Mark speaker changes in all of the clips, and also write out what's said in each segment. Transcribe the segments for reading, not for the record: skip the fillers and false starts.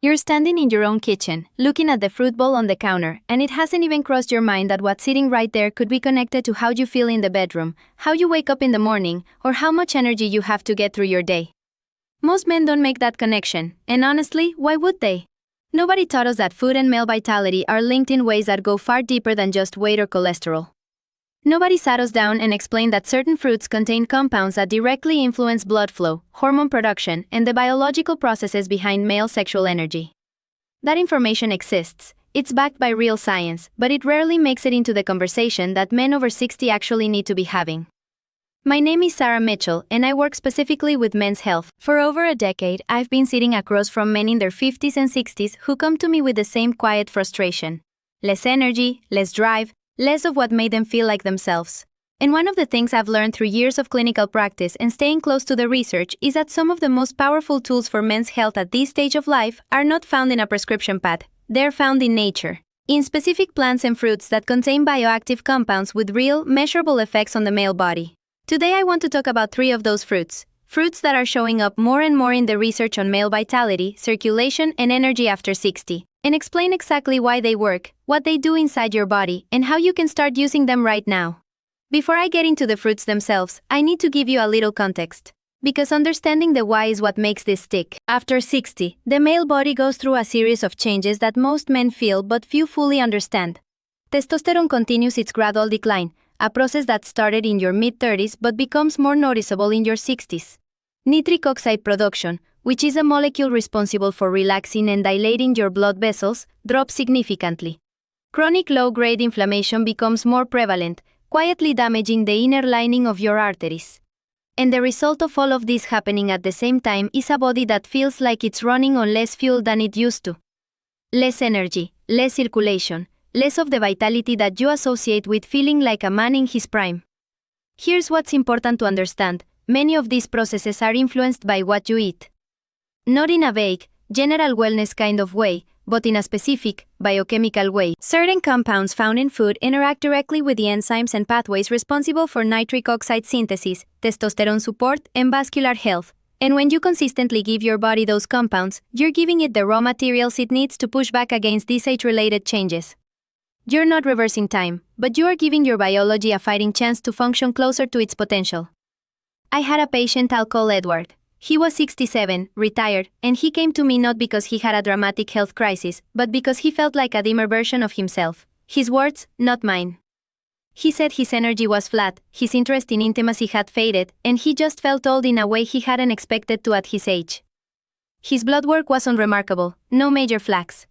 Speaker 1: You're standing in your own kitchen, looking at the fruit bowl on the counter, and it hasn't even crossed your mind that what's sitting right there could be connected to how you feel in the bedroom, how you wake up in the morning, or how much energy you have to get through your day. Most men don't make that connection, and honestly, why would they? Nobody taught us that food and male vitality are linked in ways that go far deeper than just weight or cholesterol. Nobody sat us down and explained that certain fruits contain compounds that directly influence blood flow, hormone production, and the biological processes behind male sexual energy. That information exists, it's backed by real science, but it rarely makes it into the conversation that men over 60 actually need to be having. My name is Sarah Mitchell, and I work specifically with men's health. For over a decade, I've been sitting across from men in their 50s and 60s who come to me with the same quiet frustration. Less energy, less drive, less of what made them feel like themselves. And one of the things I've learned through years of clinical practice and staying close to the research is that some of the most powerful tools for men's health at this stage of life are not found in a prescription pad, they're found in nature. In specific plants and fruits that contain bioactive compounds with real, measurable effects on the male body. Today I want to talk about 3 of those fruits that are showing up more and more in the research on male vitality, circulation, and energy after 60. And explain exactly why they work, what they do inside your body, and how you can start using them right now. Before I get into the fruits themselves, I need to give you a little context. Because understanding the why is what makes this stick. After 60, the male body goes through a series of changes that most men feel but few fully understand. Testosterone continues its gradual decline, a process that started in your mid-30s but becomes more noticeable in your 60s. Nitric oxide production, which is a molecule responsible for relaxing and dilating your blood vessels, drops significantly. Chronic low-grade inflammation becomes more prevalent, quietly damaging the inner lining of your arteries. And the result of all of this happening at the same time is a body that feels like it's running on less fuel than it used to. Less energy, less circulation, less of the vitality that you associate with feeling like a man in his prime. Here's what's important to understand: many of these processes are influenced by what you eat. Not in a vague, general wellness kind of way, but in a specific, biochemical way. Certain compounds found in food interact directly with the enzymes and pathways responsible for nitric oxide synthesis, testosterone support, and vascular health. And when you consistently give your body those compounds, you're giving it the raw materials it needs to push back against these age-related changes. You're not reversing time, but you are giving your biology a fighting chance to function closer to its potential. I had a patient I'll call Edward. He was 67, retired, and he came to me not because he had a dramatic health crisis, but because he felt like a dimmer version of himself. His words, not mine. He said his energy was flat, his interest in intimacy had faded, and he just felt old in a way he hadn't expected to at his age. His blood work was unremarkable, no major flags.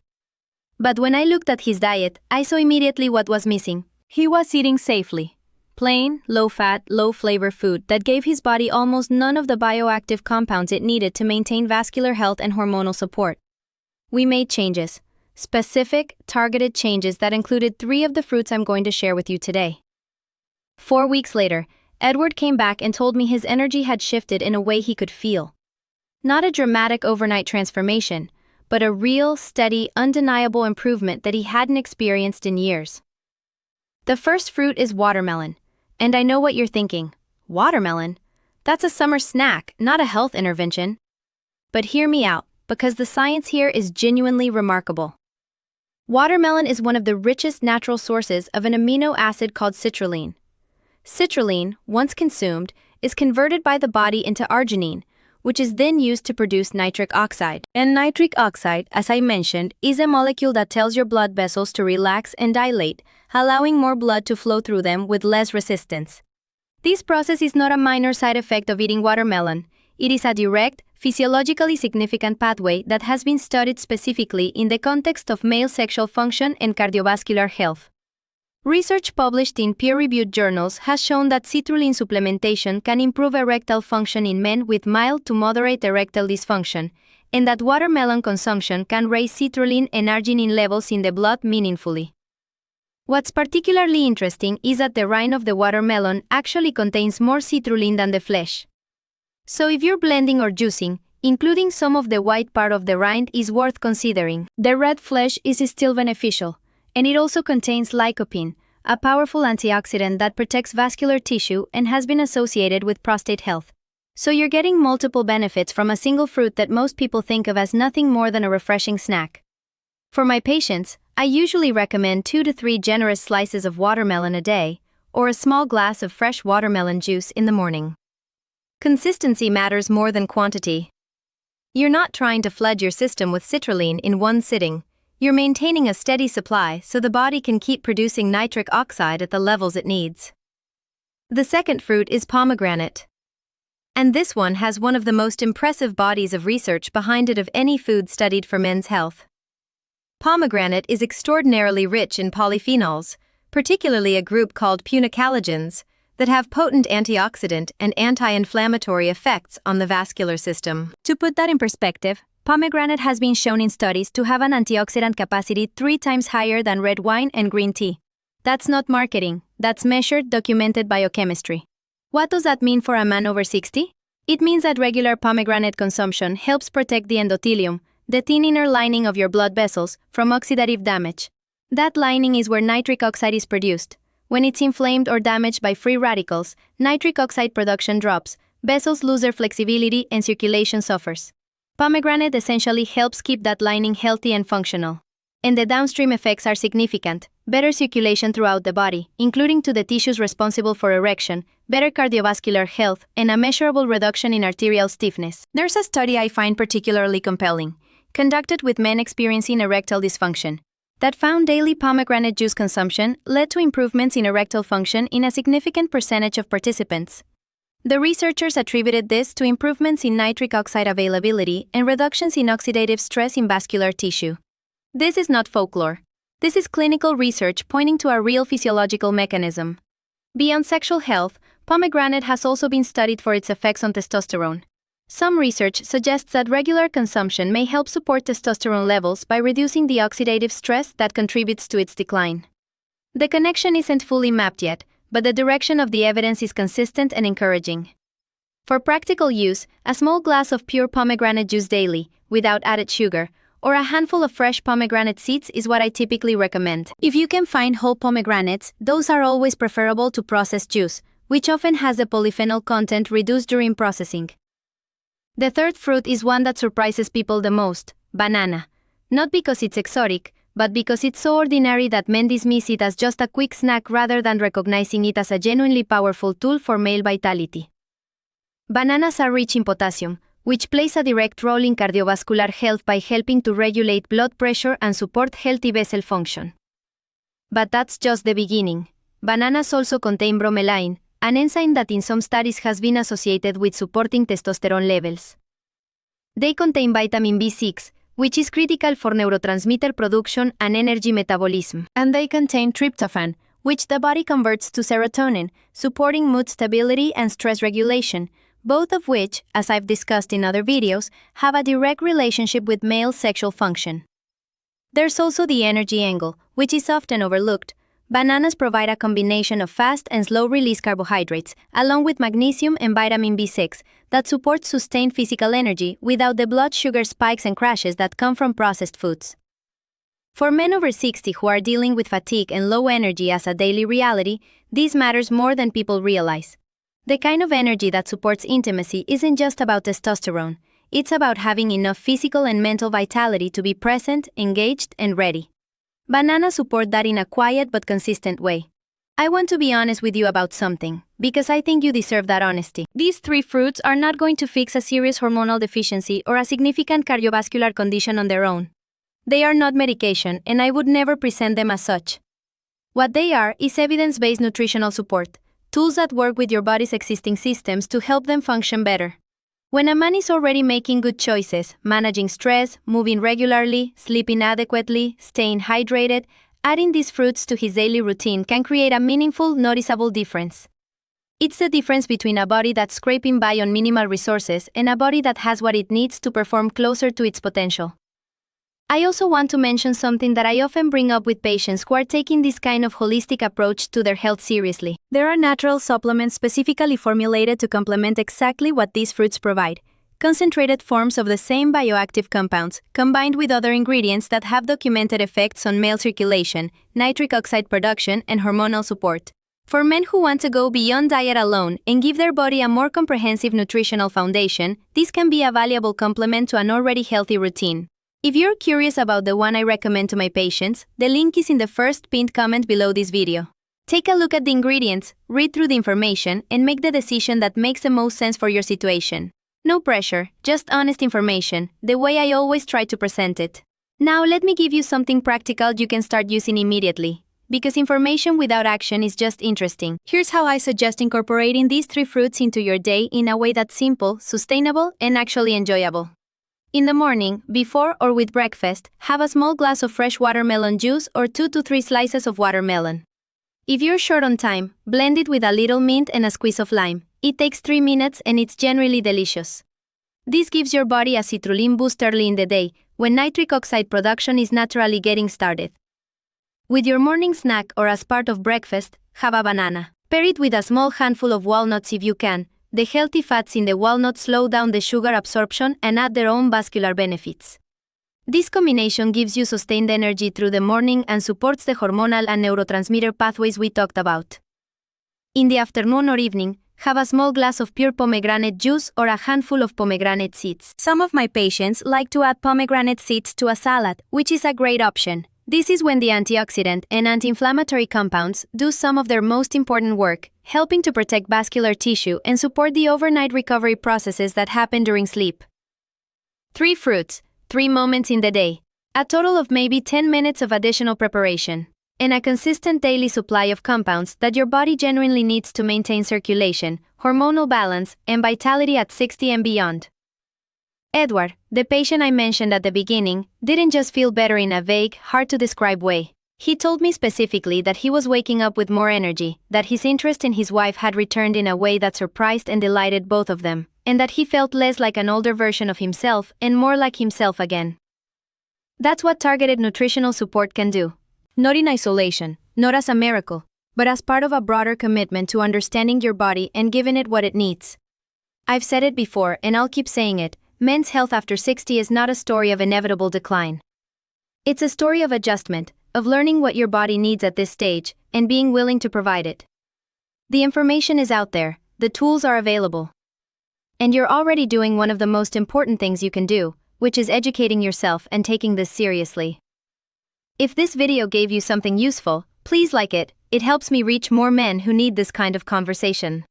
Speaker 1: But when I looked at his diet, I saw immediately what was missing. He was eating safely. Plain, low-fat, low-flavor food that gave his body almost none of the bioactive compounds it needed to maintain vascular health and hormonal support. We made changes. Specific, targeted changes that included 3 of the fruits I'm going to share with you today. 4 weeks later, Edward came back and told me his energy had shifted in a way he could feel. Not a dramatic overnight transformation, but a real, steady, undeniable improvement that he hadn't experienced in years. The first fruit is watermelon. And I know what you're thinking. Watermelon? That's a summer snack, not a health intervention. But hear me out, because the science here is genuinely remarkable. Watermelon is one of the richest natural sources of an amino acid called citrulline. Citrulline, once consumed, is converted by the body into arginine, which is then used to produce nitric oxide. And nitric oxide, as I mentioned, is a molecule that tells your blood vessels to relax and dilate, allowing more blood to flow through them with less resistance. This process is not a minor side effect of eating watermelon. It is a direct, physiologically significant pathway that has been studied specifically in the context of male sexual function and cardiovascular health. Research published in peer-reviewed journals has shown that citrulline supplementation can improve erectile function in men with mild to moderate erectile dysfunction, and that watermelon consumption can raise citrulline and arginine levels in the blood meaningfully. What's particularly interesting is that the rind of the watermelon actually contains more citrulline than the flesh. So if you're blending or juicing, including some of the white part of the rind is worth considering. The red flesh is still beneficial, and it also contains lycopene, a powerful antioxidant that protects vascular tissue and has been associated with prostate health. So you're getting multiple benefits from a single fruit that most people think of as nothing more than a refreshing snack. For my patients, I usually recommend 2 to 3 generous slices of watermelon a day, or a small glass of fresh watermelon juice in the morning. Consistency matters more than quantity. You're not trying to flood your system with citrulline in one sitting. You're maintaining a steady supply so the body can keep producing nitric oxide at the levels it needs. The second fruit is pomegranate. And this one has one of the most impressive bodies of research behind it of any food studied for men's health. Pomegranate is extraordinarily rich in polyphenols, particularly a group called punicalagins, that have potent antioxidant and anti-inflammatory effects on the vascular system. To put that in perspective, pomegranate has been shown in studies to have an antioxidant capacity 3 times higher than red wine and green tea. That's not marketing, that's measured, documented biochemistry. What does that mean for a man over 60? It means that regular pomegranate consumption helps protect the endothelium, the thin inner lining of your blood vessels, from oxidative damage. That lining is where nitric oxide is produced. When it's inflamed or damaged by free radicals, nitric oxide production drops, vessels lose their flexibility, and circulation suffers. Pomegranate essentially helps keep that lining healthy and functional. And the downstream effects are significant: better circulation throughout the body, including to the tissues responsible for erection, better cardiovascular health, and a measurable reduction in arterial stiffness. There's a study I find particularly compelling, conducted with men experiencing erectile dysfunction, that found daily pomegranate juice consumption led to improvements in erectile function in a significant percentage of participants. The researchers attributed this to improvements in nitric oxide availability and reductions in oxidative stress in vascular tissue. This is not folklore. This is clinical research pointing to a real physiological mechanism. Beyond sexual health, pomegranate has also been studied for its effects on testosterone. Some research suggests that regular consumption may help support testosterone levels by reducing the oxidative stress that contributes to its decline. The connection isn't fully mapped yet, but the direction of the evidence is consistent and encouraging. For practical use, a small glass of pure pomegranate juice daily, without added sugar, or a handful of fresh pomegranate seeds is what I typically recommend. If you can find whole pomegranates, those are always preferable to processed juice, which often has the polyphenol content reduced during processing. The third fruit is one that surprises people the most: banana. Not because it's exotic, but because it's so ordinary that men dismiss it as just a quick snack rather than recognizing it as a genuinely powerful tool for male vitality. Bananas are rich in potassium, which plays a direct role in cardiovascular health by helping to regulate blood pressure and support healthy vessel function. But that's just the beginning. Bananas also contain bromelain, an enzyme that in some studies has been associated with supporting testosterone levels. They contain vitamin B6, which is critical for neurotransmitter production and energy metabolism. And they contain tryptophan, which the body converts to serotonin, supporting mood stability and stress regulation, both of which, as I've discussed in other videos, have a direct relationship with male sexual function. There's also the energy angle, which is often overlooked. Bananas provide a combination of fast and slow-release carbohydrates, along with magnesium and vitamin B6, that support sustained physical energy without the blood sugar spikes and crashes that come from processed foods. For men over 60 who are dealing with fatigue and low energy as a daily reality, this matters more than people realize. The kind of energy that supports intimacy isn't just about testosterone, it's about having enough physical and mental vitality to be present, engaged, and ready. Bananas support that in a quiet but consistent way. I want to be honest with you about something, because I think you deserve that honesty. These 3 fruits are not going to fix a serious hormonal deficiency or a significant cardiovascular condition on their own. They are not medication, and I would never present them as such. What they are is evidence-based nutritional support, tools that work with your body's existing systems to help them function better. When a man is already making good choices, managing stress, moving regularly, sleeping adequately, staying hydrated, adding these fruits to his daily routine can create a meaningful, noticeable difference. It's the difference between a body that's scraping by on minimal resources and a body that has what it needs to perform closer to its potential. I also want to mention something that I often bring up with patients who are taking this kind of holistic approach to their health seriously. There are natural supplements specifically formulated to complement exactly what these fruits provide: concentrated forms of the same bioactive compounds, combined with other ingredients that have documented effects on male circulation, nitric oxide production, and hormonal support. For men who want to go beyond diet alone and give their body a more comprehensive nutritional foundation, this can be a valuable complement to an already healthy routine. If you're curious about the one I recommend to my patients, the link is in the first pinned comment below this video. Take a look at the ingredients, read through the information, and make the decision that makes the most sense for your situation. No pressure, just honest information, the way I always try to present it. Now let me give you something practical you can start using immediately. Because information without action is just interesting. Here's how I suggest incorporating these 3 fruits into your day in a way that's simple, sustainable, and actually enjoyable. In the morning, before or with breakfast, have a small glass of fresh watermelon juice or 2 to 3 slices of watermelon. If you're short on time, blend it with a little mint and a squeeze of lime. It takes 3 minutes and it's genuinely delicious. This gives your body a citrulline boost early in the day, when nitric oxide production is naturally getting started. With your morning snack or as part of breakfast, have a banana. Pair it with a small handful of walnuts if you can. The healthy fats in the walnuts slow down the sugar absorption and add their own vascular benefits. This combination gives you sustained energy through the morning and supports the hormonal and neurotransmitter pathways we talked about. In the afternoon or evening, have a small glass of pure pomegranate juice or a handful of pomegranate seeds. Some of my patients like to add pomegranate seeds to a salad, which is a great option. This is when the antioxidant and anti-inflammatory compounds do some of their most important work, helping to protect vascular tissue and support the overnight recovery processes that happen during sleep. 3 fruits, 3 moments in the day. A total of maybe 10 minutes of additional preparation. And a consistent daily supply of compounds that your body genuinely needs to maintain circulation, hormonal balance, and vitality at 60 and beyond. Edward, the patient I mentioned at the beginning, didn't just feel better in a vague, hard-to-describe way. He told me specifically that he was waking up with more energy, that his interest in his wife had returned in a way that surprised and delighted both of them, and that he felt less like an older version of himself and more like himself again. That's what targeted nutritional support can do. Not in isolation, not as a miracle, but as part of a broader commitment to understanding your body and giving it what it needs. I've said it before and I'll keep saying it. Men's health after 60 is not a story of inevitable decline. It's a story of adjustment, of learning what your body needs at this stage, and being willing to provide it. The information is out there, the tools are available. And you're already doing one of the most important things you can do, which is educating yourself and taking this seriously. If this video gave you something useful, please like it, it helps me reach more men who need this kind of conversation.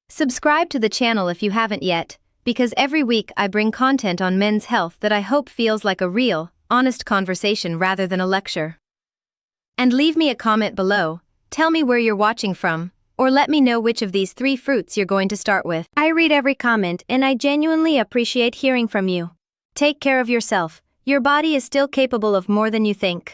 Speaker 1: Subscribe to the channel if you haven't yet, because every week I bring content on men's health that I hope feels like a real, honest conversation rather than a lecture. And leave me a comment below, tell me where you're watching from, or let me know which of these 3 fruits you're going to start with. I read every comment and I genuinely appreciate hearing from you. Take care of yourself, your body is still capable of more than you think.